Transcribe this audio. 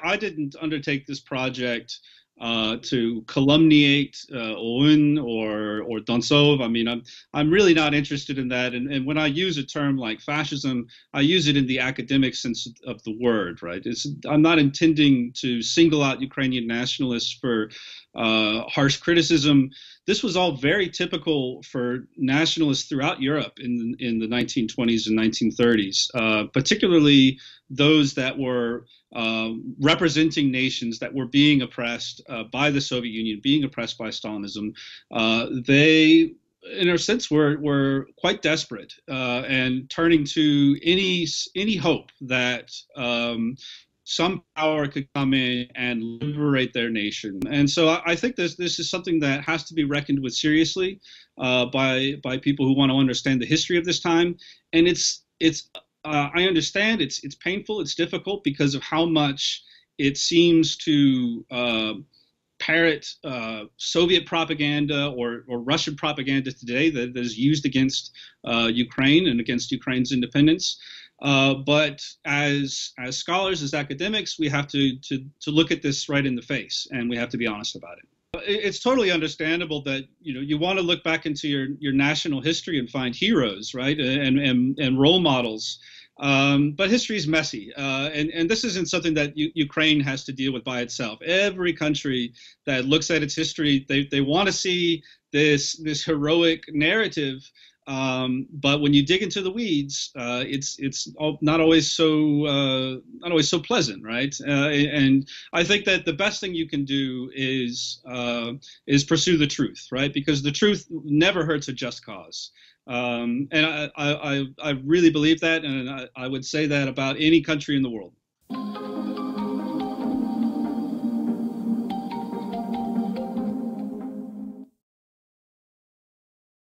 I didn't undertake this project to calumniate OUN or Dontsov. I mean, I'm really not interested in that. And when I use a term like fascism, I use it in the academic sense of the word, right? I'm not intending to single out Ukrainian nationalists for harsh criticism. This was all very typical for nationalists throughout Europe in the 1920s and 1930s, particularly those that were representing nations that were being oppressed by the Soviet Union, being oppressed by Stalinism. They, in a sense, were quite desperate and turning to any hope that some power could come in and liberate their nation. And so I think this is something that has to be reckoned with seriously by people who want to understand the history of this time. And I understand it's painful, it's difficult because of how much it seems to parrot Soviet propaganda or Russian propaganda today that is used against Ukraine and against Ukraine's independence. But as scholars, as academics, we have to look at this right in the face, and we have to be honest about it. It's totally understandable that you want to look back into your national history and find heroes, right, and role models. But history is messy, and this isn't something that Ukraine has to deal with by itself. Every country that looks at its history, they want to see this heroic narrative. But when you dig into the weeds, it's not always so pleasant, right? And I think that the best thing you can do is pursue the truth, right? Because the truth never hurts a just cause. And I really believe that, and I would say that about any country in the world.